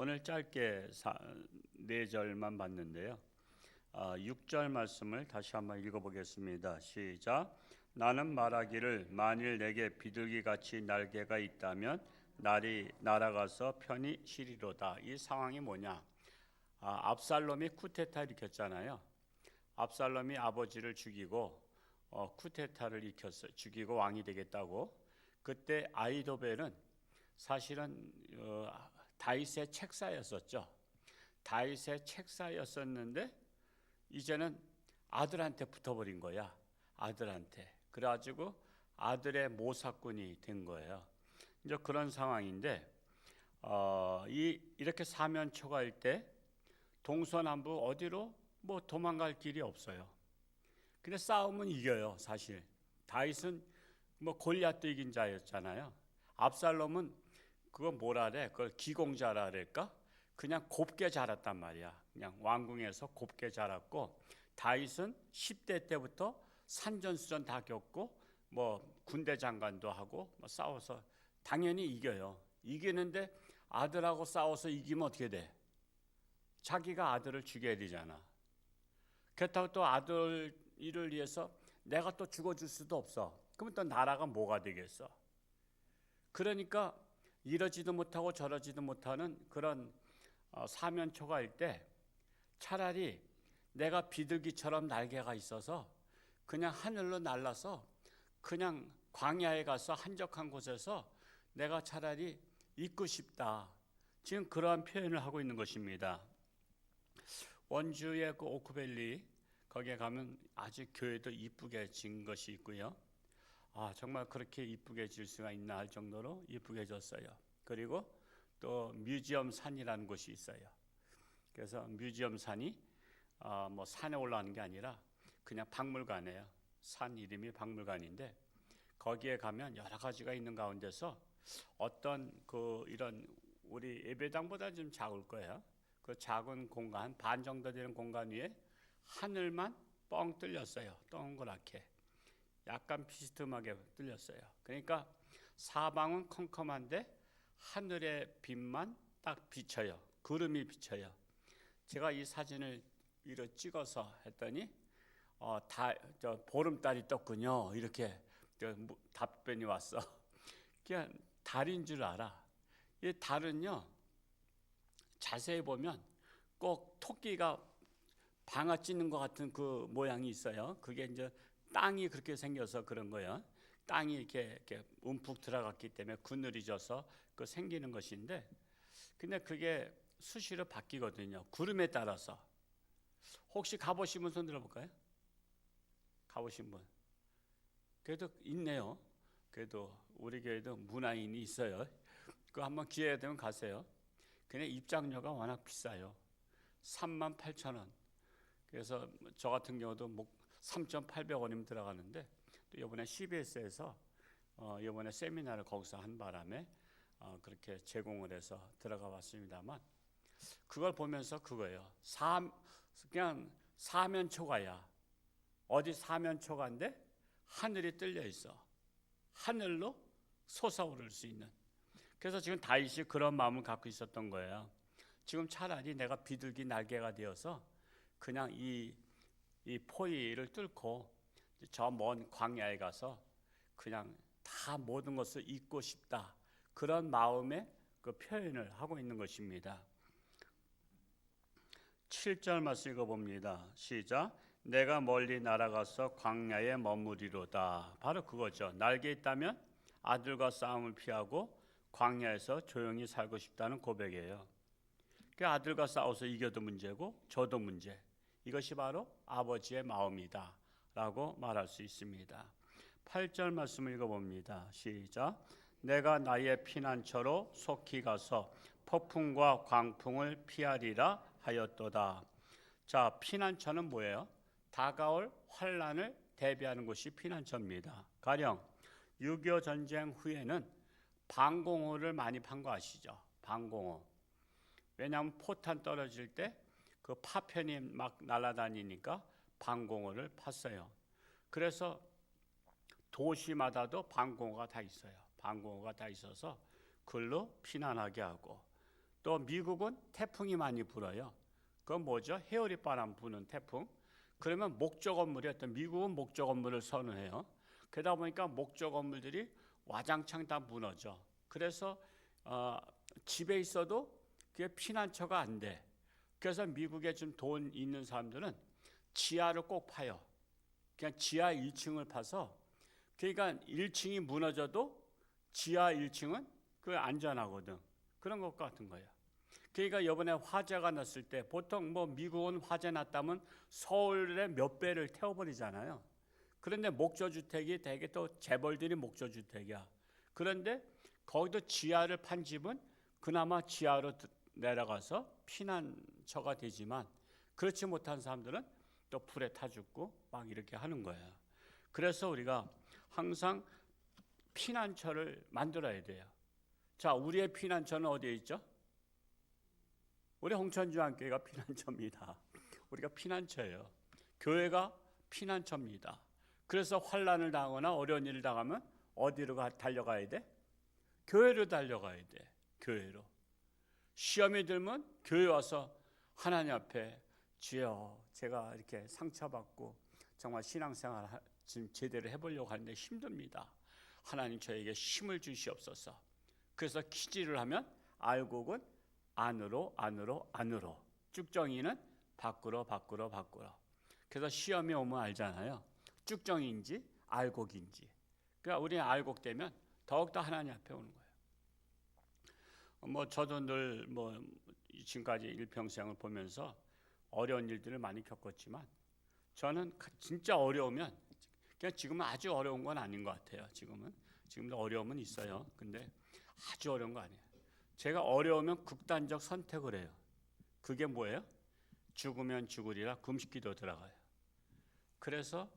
오늘 짧게 4절만 봤는데요. 6절 말씀을 다시 한번 읽어보겠습니다. 시작. 나는 말하기를 만일 내게 비둘기같이 날개가 있다면 날아가서 편히 쉬리로다. 이 상황이 뭐냐? 압살롬이 쿠데타 일으켰잖아요. 압살롬이 아버지를 죽이고 쿠데타를 일으켰어요. 죽이고 왕이 되겠다고. 그때 아히도벨은 사실은 다윗의 책사였었죠. 다윗의 책사였었는데 이제는 아들한테 붙어버린 거야. 아들한테. 그래가지고 아들의 모사꾼이 된 거예요. 이제 그런 상황인데 이렇게 사면초가일 때 동서남북 어디로 뭐 도망갈 길이 없어요. 근데 싸움은 이겨요. 사실 다윗은 뭐 골리앗도 이긴 자였잖아요. 압살롬은 그건 뭐라래? 그걸 기공자라랄까? 그냥 곱게 자랐단 말이야. 그냥 왕궁에서 곱게 자랐고 다윗은 10대 때부터 산전수전 다 겪고 뭐 군대 장관도 하고 뭐 싸워서 당연히 이겨요. 이기는데 아들하고 싸워서 이기면 어떻게 돼? 자기가 아들을 죽여야 되잖아. 그렇다고 또 아들 일을 위해서 내가 또 죽어줄 수도 없어. 그러면 또 나라가 뭐가 되겠어? 그러니까 이러지도 못하고 저러지도 못하는 그런 사면초가일 때 차라리 내가 비둘기처럼 날개가 있어서 그냥 하늘로 날라서 그냥 광야에 가서 한적한 곳에서 내가 차라리 있고 싶다. 지금 그러한 표현을 하고 있는 것입니다. 원주의 그 오크밸리 거기에 가면 아주 교회도 이쁘게 지은 것이 있고요. 정말 그렇게 이쁘게 질 수가 있나 할 정도로 이쁘게 졌어요. 그리고 또 뮤지엄 산이라는 곳이 있어요. 그래서 뮤지엄 산이 뭐 산에 올라가는 게 아니라 그냥 박물관이에요. 산 이름이 박물관인데 거기에 가면 여러 가지가 있는 가운데서 어떤 이런 우리 예배당보다 좀 작을 거예요. 그 작은 공간 반 정도 되는 공간 위에 하늘만 뻥 뚫렸어요. 동그랗게. 약간 비스듬하게 뚫렸어요. 그러니까 사방은 컴컴한데 하늘의 빛만 딱 비쳐요. 구름이 비쳐요. 제가 이 사진을 이렇게 찍어서 했더니 보름달이 떴군요. 이렇게 답변이 왔어. 그냥 달인 줄 알아. 이 달은요 자세히 보면 꼭 토끼가 방아 찧는 것 같은 그 모양이 있어요. 그게 이제 땅이 그렇게 생겨서 그런 거예요. 땅이 이렇게 움푹 들어갔기 때문에 그늘이 져서 그 생기는 것인데, 근데 그게 수시로 바뀌거든요. 구름에 따라서. 혹시 가보신 분 손 들어볼까요? 가보신 분? 그래도 있네요. 그래도 우리 교회도 문화인이 있어요. 그 한번 기회가 되면 가세요. 근데 입장료가 워낙 비싸요. 38,000원. 그래서 저 같은 경우도 3,800원이면 들어가는데 또 이번에 CBS에서 이번에 세미나를 거기서 한 바람에 그렇게 제공을 해서 들어가 봤습니다만 그걸 보면서 그거예요. 그냥 사면초가야. 어디 사면초가인데 하늘이 뚫려 있어. 하늘로 솟아오를 수 있는. 그래서 지금 다윗이 그런 마음을 갖고 있었던 거예요. 지금 차라리 내가 비둘기 날개가 되어서 그냥 이 포위를 뚫고 저 먼 광야에 가서 그냥 다 모든 것을 잊고 싶다. 그런 마음의 그 표현을 하고 있는 것입니다. 7절 말씀 읽어봅니다. 시작. 내가 멀리 날아가서 광야에 머무리로다. 바로 그거죠. 날개 있다면 아들과 싸움을 피하고 광야에서 조용히 살고 싶다는 고백이에요. 그 아들과 싸워서 이겨도 문제고 저도 문제. 이것이 바로 아버지의 마음이다 라고 말할 수 있습니다. 8절 말씀 읽어봅니다. 시작. 내가 나의 피난처로 속히 가서 폭풍과 광풍을 피하리라 하였도다. 자, 피난처는 뭐예요? 다가올 환난을 대비하는 곳이 피난처입니다. 가령 6.25 전쟁 후에는 방공호를 많이 판 거 아시죠? 방공호. 왜냐하면 포탄 떨어질 때 그 파편이 막 날아다니니까 방공호를 팠어요. 그래서 도시마다도 방공호가 다 있어요. 방공호가 다 있어서 그걸로 피난하게 하고 또 미국은 태풍이 많이 불어요. 그건 뭐죠? 해오리 바람 부는 태풍. 그러면 목조 건물이 미국은 목조 건물을 선호해요. 그러다 보니까 목조 건물들이 와장창 다 무너져. 그래서 집에 있어도 그게 피난처가 안 돼. 그래서 미국에 좀 돈 있는 사람들은 지하를 꼭 파요. 그냥 지하 1층을 파서, 그러니까 1층이 무너져도 지하 1층은 그 안전하거든. 그런 것 같은 거예요. 그러니까 이번에 화재가 났을 때 보통 뭐 미국은 화재 났다면 서울의 몇 배를 태워버리잖아요. 그런데 목조주택이 되게 또 재벌들이 목조주택이야. 그런데 거기도 지하를 판 집은 그나마 지하로 내려가서 피난처가 되지만, 그렇지 못한 사람들은 또 불에 타 죽고 막 이렇게 하는 거예요. 그래서 우리가 항상 피난처를 만들어야 돼요. 자, 우리의 피난처는 어디에 있죠? 우리 홍천중앙교회가 피난처입니다. 우리가 피난처예요. 교회가 피난처입니다. 그래서 환난을 당하거나 어려운 일을 당하면 어디로 달려가야 돼? 교회로 달려가야 돼. 교회로. 시험이 들면 교회 와서 하나님 앞에, 주여, 제가 이렇게 상처받고 정말 신앙생활 지금 제대로 해보려고 하는데 힘듭니다. 하나님 저에게 힘을 주시옵소서. 그래서 키지를 하면 알곡은 안으로, 쭉정이는 밖으로. 그래서 시험이 오면 알잖아요. 쭉정인지 알곡인지. 그러니까 우리는 알곡되면 더욱더 하나님 앞에 오는 거예요. 뭐 저도 늘 지금까지 일평생을 보면서 어려운 일들을 많이 겪었지만, 저는 진짜 어려우면, 그냥 지금은 아주 어려운 건 아닌 것 같아요. 지금도 어려움은 있어요. 근데 아주 어려운 거 아니에요. 제가 어려우면 극단적 선택을 해요. 그게 뭐예요? 죽으면 죽으리라 금식기도 들어가요. 그래서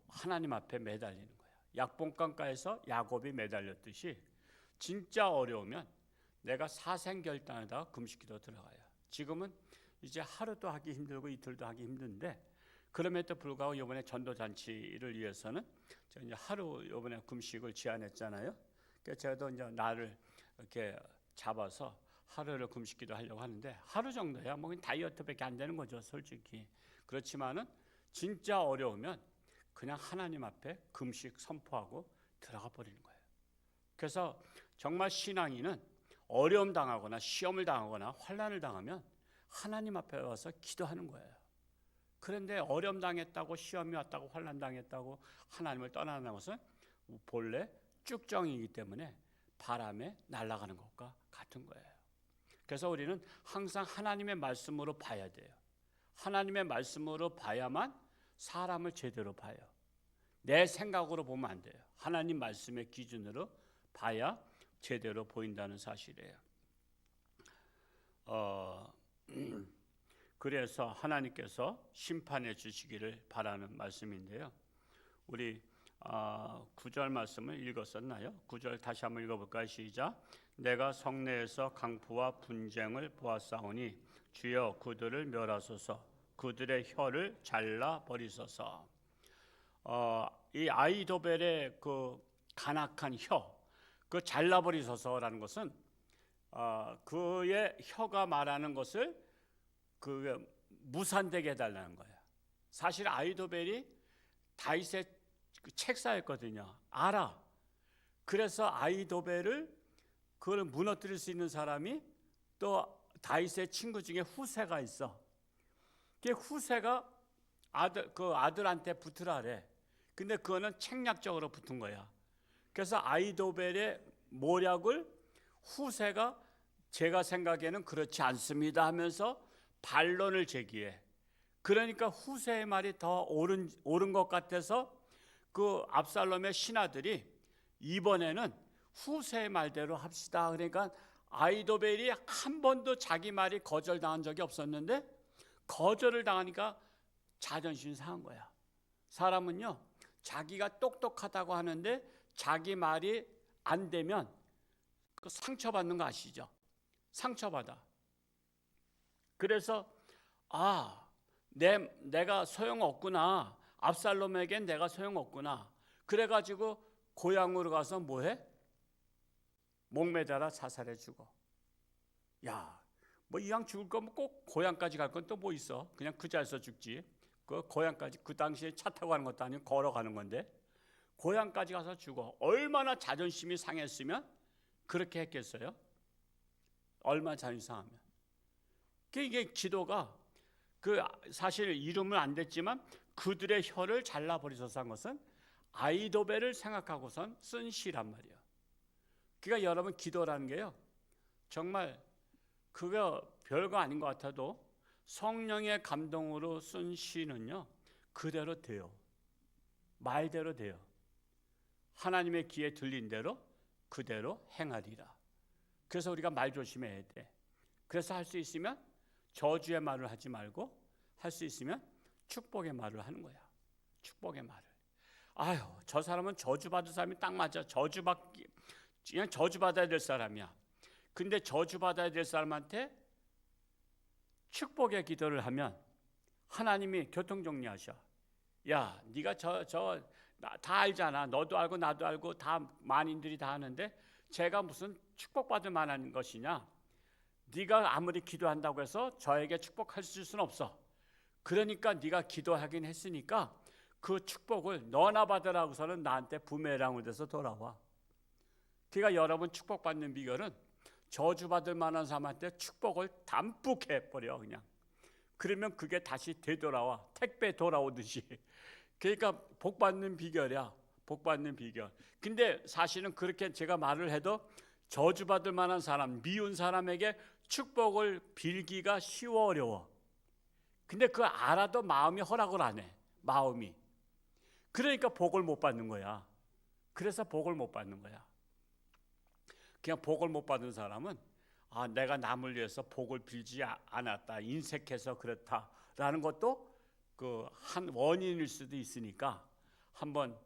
하나님 앞에 매달리는 거예요. 약봉강가에서 야곱이 매달렸듯이 진짜 어려우면 내가 사생결단하다가 금식기도 들어가요. 지금은 이제 하루도 하기 힘들고 이틀도 하기 힘든데, 그럼에도 불구하고 이번에 전도잔치를 위해서는 제가 이제 하루 이번에 금식을 제안했잖아요. 그래서 저도 이제 나를 이렇게 잡아서 하루를 금식기도 하려고 하는데, 하루 정도야 뭐 다이어트밖에 안 되는 거죠, 솔직히. 그렇지만은 진짜 어려우면 그냥 하나님 앞에 금식 선포하고 들어가 버리는 거예요. 그래서 정말 신앙인은 어려움 당하거나 시험을 당하거나 환난을 당하면 하나님 앞에 와서 기도하는 거예요. 그런데 어려움 당했다고, 시험이 왔다고, 환난 당했다고 하나님을 떠나는 것은 본래 쭉정이기 때문에 바람에 날아가는 것과 같은 거예요. 그래서 우리는 항상 하나님의 말씀으로 봐야 돼요. 하나님의 말씀으로 봐야만 사람을 제대로 봐요. 내 생각으로 보면 안 돼요. 하나님 말씀의 기준으로 봐야 제대로 보인다는 사실이에요. 그래서 하나님께서 심판해 주시기를 바라는 말씀인데요. 우리 9절 말씀을 읽었었나요? 9절 다시 한번 읽어볼까요? 시작. 내가 성내에서 강포와 분쟁을 보았사오니 주여 그들을 멸하소서, 그들의 혀를 잘라 버리소서. 이 아이도벨의 그 간악한 혀, 그 잘라 버리소서라는 것은 그의 혀가 말하는 것을 그 무산되게 해달라는 거예요. 사실 아이도벨이 다윗의 책사였거든요. 알아. 그래서 아이도벨을 그걸 무너뜨릴 수 있는 사람이 또 다윗의 친구 중에 후세가 있어. 그 후세가 아들한테 붙으라래. 근데 그거는 책략적으로 붙은 거야. 그래서 아이도벨의 모략을 후세가 제가 생각에는 그렇지 않습니다 하면서 반론을 제기해. 그러니까 후세의 말이 더 옳은 것 같아서 그 압살롬의 신하들이 이번에는 후세의 말대로 합시다. 그러니까 아이도벨이 한 번도 자기 말이 거절당한 적이 없었는데 거절을 당하니까 자존심이 상한 거야. 사람은요, 자기가 똑똑하다고 하는데 자기 말이 안 되면 그 상처받는 거 아시죠? 상처받아. 그래서 내가 소용없구나. 압살롬에겐 내가 소용없구나. 그래가지고 고향으로 가서 뭐해? 목매달아 자살해 죽어. 야, 뭐 이왕 죽을 거면 꼭 고향까지 갈 건 또 뭐 있어? 그냥 그 자리에서 죽지. 그 고향까지 그 당시에 차 타고 가는 것도 아니고 걸어가는 건데 고향까지 가서 죽어. 얼마나 자존심이 상했으면 그렇게 했겠어요? 얼마나 자존심 상하면. 이게 기도가 그 사실 이름은 안 됐지만 그들의 혀를 잘라버리소서 한 것은 아이도벨을 생각하고선 쓴 시란 말이에요. 그러니까 여러분 기도라는 게요. 정말 그거 별거 아닌 것 같아도 성령의 감동으로 쓴 시는요. 그대로 돼요. 말대로 돼요. 하나님의 귀에 들린 대로 그대로 행하리라. 그래서 우리가 말 조심해야 돼. 그래서 할 수 있으면 저주의 말을 하지 말고 할 수 있으면 축복의 말을 하는 거야. 축복의 말을. 아유, 저 사람은 저주받을 사람이 딱 맞아. 그냥 저주받아야 될 사람이야. 근데 저주받아야 될 사람한테 축복의 기도를 하면 하나님이 교통정리하셔. 야, 네가 다 알잖아. 너도 알고 나도 알고 다 만인들이 다 아는데 제가 무슨 축복받을 만한 것이냐? 네가 아무리 기도한다고 해서 저에게 축복할 수는 없어. 그러니까 네가 기도하긴 했으니까 그 축복을 너나 받으라고서는 나한테 부메랑으로 돼서 돌아와. 그러니까 여러분 축복받는 비결은 저주받을 만한 사람한테 축복을 담뿍 해버려 그냥. 그러면 그게 다시 되돌아와. 택배 돌아오듯이. 그러니까 복받는 비결이야. 복받는 비결. 근데 사실은 그렇게 제가 말을 해도 저주받을 만한 사람, 미운 사람에게 축복을 빌기가 쉬워 어려워. 근데 그거 알아도 마음이 허락을 안 해. 마음이. 그러니까 복을 못 받는 거야. 그래서 복을 못 받는 거야. 그냥 복을 못 받은 사람은 내가 남을 위해서 복을 빌지 않았다. 인색해서 그렇다라는 것도 그 한 원인일 수도 있으니까 한번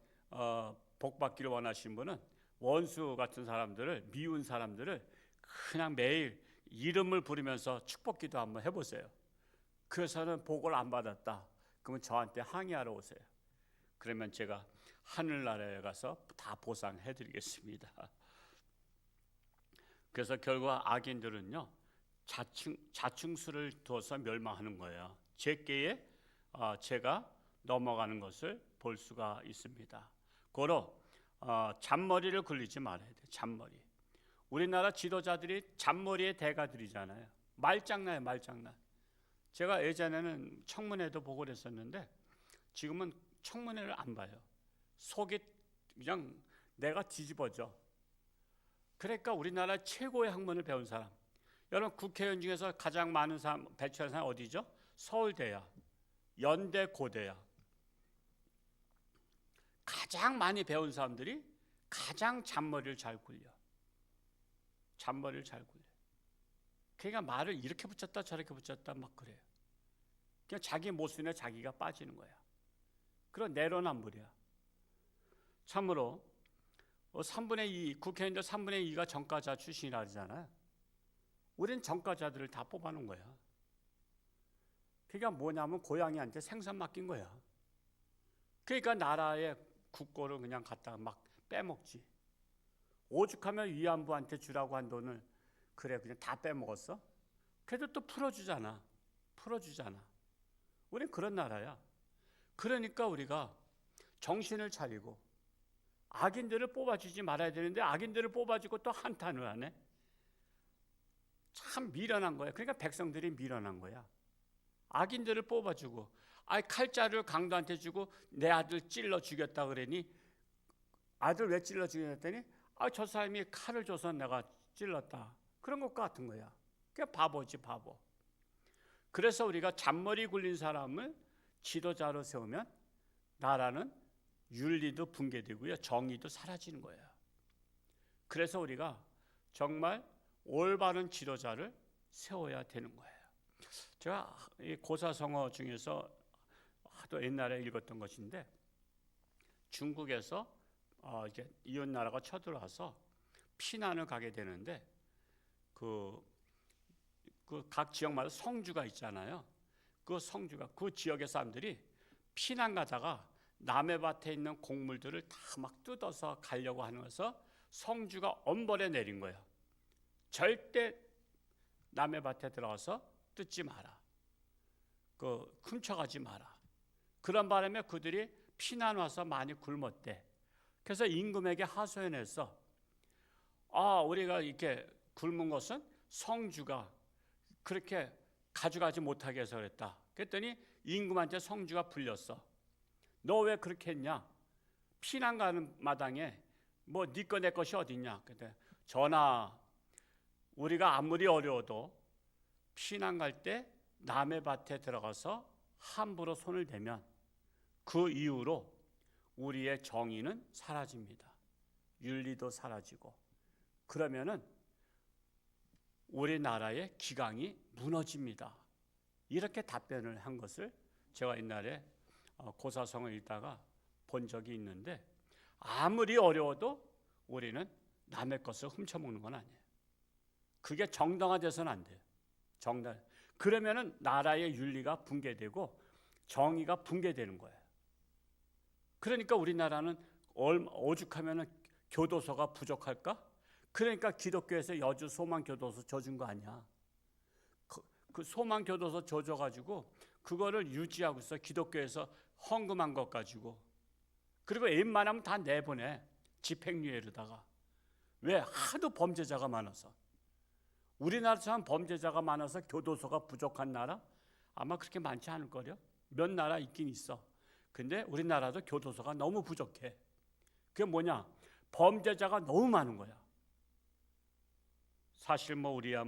복 받기를 원하시는 분은 원수 같은 사람들을 미운 사람들을 그냥 매일 이름을 부르면서 축복기도 한번 해보세요. 그래서는 복을 안 받았다. 그러면 저한테 항의하러 오세요. 그러면 제가 하늘나라에 가서 다 보상해드리겠습니다. 그래서 결국 악인들은요 자충수를 둬서 멸망하는 거예요. 제께에 제가 넘어가는 것을 볼 수가 있습니다. 고로 잔머리를 굴리지 말아야 돼요. 잔머리. 우리나라 지도자들이 잔머리의 대가들이잖아요. 말장난이에요. 말장난. 제가 예전에는 청문회도 보고 그랬었는데 지금은 청문회를 안 봐요. 속이 그냥 내가 뒤집어져. 그러니까 우리나라 최고의 학문을 배운 사람, 여러분 국회의원 중에서 가장 많은 사람 배출한 사람 어디죠? 서울대야, 연대, 고대야. 가장 많이 배운 사람들이 가장 잔머리를 잘 굴려. 잔머리를 잘 굴려. 그러니까 말을 이렇게 붙였다 저렇게 붙였다 막 그래요. 그냥 자기 모순에 자기가 빠지는 거야. 그런 내로남불이야. 참으로 3분의 2, 국회의원들 3분의 2가 전과자 출신이라 그러잖아요. 우린 전과자들을 다 뽑아놓은 거야. 그러니까 뭐냐면 고양이한테 생선 맡긴 거야. 그러니까 나라의 국고를 그냥 갖다가 막 빼먹지. 오죽하면 위안부한테 주라고 한 돈을 그래 그냥 다 빼먹었어? 그래도 또 풀어주잖아. 풀어주잖아. 우린 그런 나라야. 그러니까 우리가 정신을 차리고 악인들을 뽑아주지 말아야 되는데 악인들을 뽑아주고 또 한탄을 하네. 참 미련한 거야. 그러니까 백성들이 미련한 거야. 악인들을 뽑아주고 칼자를 강도한테 주고 내 아들 찔러 죽였다 그러니 아들 왜 찔러 죽였더니 저 사람이 칼을 줘서 내가 찔렀다. 그런 것 같은 거야. 그게 바보지 바보. 그래서 우리가 잔머리 굴린 사람을 지도자로 세우면 나라는 윤리도 붕괴되고요. 정의도 사라지는 거예요. 그래서 우리가 정말 올바른 지도자를 세워야 되는 거예요. 제가 이 고사성어 중에서 하도 옛날에 읽었던 것인데 중국에서 이제 이웃 나라가 쳐들어와서 피난을 가게 되는데 그 각 지역마다 성주가 있잖아요. 그 성주가 그 지역의 사람들이 피난 가다가 남의 밭에 있는 곡물들을 다 막 뜯어서 가려고 하면서 성주가 엄벌에 내린 거예요. 절대 남의 밭에 들어가서 뜯지 마라. 훔쳐가지 마라. 그런 바람에 그들이 피난 와서 많이 굶었대. 그래서 임금에게 하소연해서 우리가 이렇게 굶은 것은 성주가 그렇게 가져가지 못하게 해서 그랬다. 그랬더니 임금한테 성주가 불렸어. 너 왜 그렇게 했냐? 피난 가는 마당에 뭐 네 거 내 것이 어딨냐? 근데 전하, 우리가 아무리 어려워도 피난 갈 때 남의 밭에 들어가서 함부로 손을 대면 그 이후로 우리의 정의는 사라집니다. 윤리도 사라지고 그러면은 우리나라의 기강이 무너집니다. 이렇게 답변을 한 것을 제가 옛날에 고사성을 읽다가 본 적이 있는데, 아무리 어려워도 우리는 남의 것을 훔쳐먹는 건 아니에요. 그게 정당화돼서는 안 돼요. 그러면은 나라의 윤리가 붕괴되고 정의가 붕괴되는 거예요. 그러니까 우리나라는 오죽하면은 교도소가 부족할까? 그러니까 기독교에서 여주 소망교도소 줘준 거 아니야. 그 소망교도소 줘가지고 그거를 유지하고 있어. 기독교에서 헌금한 것 가지고. 그리고 웬만하면 다 내보내. 집행유예로다가. 왜? 하도 범죄자가 많아서. 우리나라처럼 범죄자가 많아서 교도소가 부족한 나라? 아마 그렇게 많지 않을 거요. 몇 나라 있긴 있어. 근데 우리나라도 교도소가 너무 부족해. 그게 뭐냐? 범죄자가 너무 많은 거야. 사실 우리야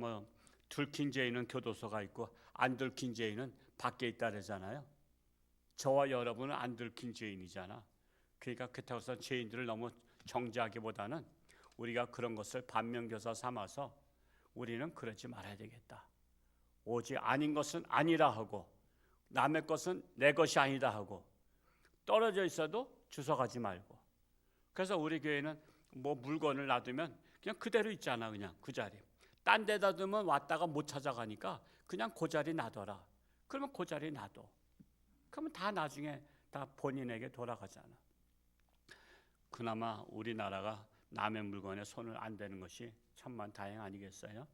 들킨 죄인은 교도소가 있고 안 들킨 죄인은 밖에 있다 그러잖아요. 저와 여러분은 안 들킨 죄인이잖아. 그러니까 그렇다고 해서 죄인들을 너무 정죄하기보다는 우리가 그런 것을 반면교사 삼아서 우리는 그러지 말아야 되겠다. 오직 아닌 것은 아니라 하고 남의 것은 내 것이 아니다 하고 떨어져 있어도 주워가지 말고. 그래서 우리 교회는 물건을 놔두면 그냥 그대로 있잖아. 그냥 그 자리. 딴 데다 두면 왔다가 못 찾아가니까 그냥 그 자리 놔둬라. 그러면 그 자리 놔둬. 그러면 다 나중에 다 본인에게 돌아가잖아. 그나마 우리나라가 남의 물건에 손을 안 대는 것이 천만 다행 아니겠어요?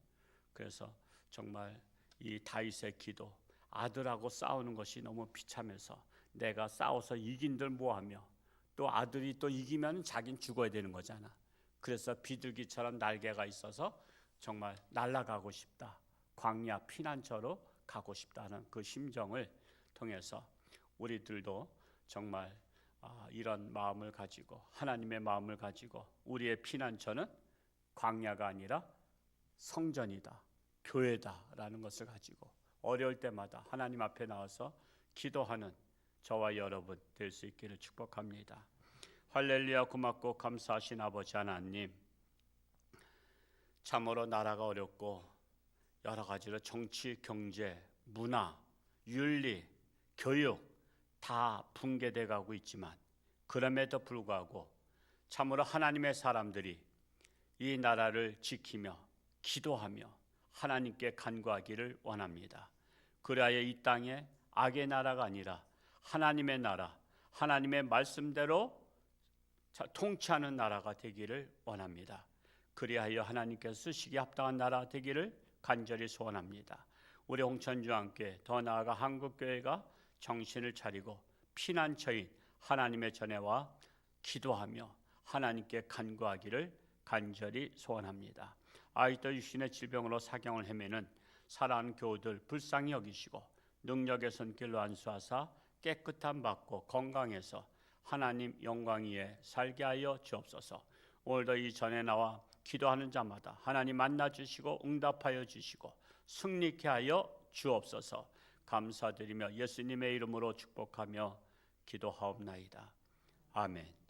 그래서 정말 이 다윗의 기도, 아들하고 싸우는 것이 너무 비참해서 내가 싸워서 이긴들 뭐하며 또 아들이 또 이기면 자긴 죽어야 되는 거잖아. 그래서 비둘기처럼 날개가 있어서 정말 날아가고 싶다. 광야 피난처로 가고 싶다는 그 심정을 통해서 우리들도 정말 이런 마음을 가지고 하나님의 마음을 가지고 우리의 피난처는 광야가 아니라 성전이다, 교회다라는 것을 가지고 어려울 때마다 하나님 앞에 나와서 기도하는 저와 여러분 될 수 있기를 축복합니다. 할렐루야. 고맙고 감사하신 아버지 하나님, 참으로 나라가 어렵고 여러 가지로 정치, 경제, 문화, 윤리, 교육 다 붕괴돼 가고 있지만 그럼에도 불구하고 참으로 하나님의 사람들이 이 나라를 지키며 기도하며 하나님께 간구하기를 원합니다. 그리하여 이 땅에 악의 나라가 아니라 하나님의 나라, 하나님의 말씀대로 통치하는 나라가 되기를 원합니다. 그리하여 하나님께서 쓰시기에 합당한 나라 되기를 간절히 소원합니다. 우리 홍천주와 함께 더 나아가 한국교회가 정신을 차리고 피난처인 하나님의 전에와 기도하며 하나님께 간구하기를 간절히 소원합니다. 아이도 육신의 질병으로 사경을 헤매는 사랑하는 교우들 불쌍히 여기시고 능력의 손길로 안수하사 깨끗함 받고 건강해서 하나님 영광 위에 살게 하여 주옵소서. 오늘도 이 전에 나와 기도하는 자마다 하나님 만나 주시고 응답하여 주시고 승리케 하여 주옵소서. 감사드리며 예수님의 이름으로 축복하며 기도하옵나이다. 아멘.